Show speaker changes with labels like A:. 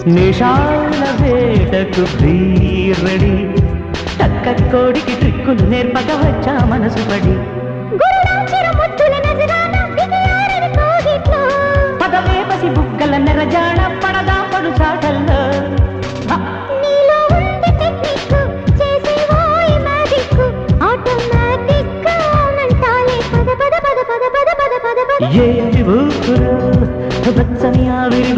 A: నిషాల వేటకు రెడీ చక్క కోడికి ట్రిక్కులు నేర్పక వచ్చా మనసు పడి పదవే పసి బుగ్గల నెరజాడ పడదా పడు చాటల్లో ఏమి ఊపురా బచ్చని ఆవిరి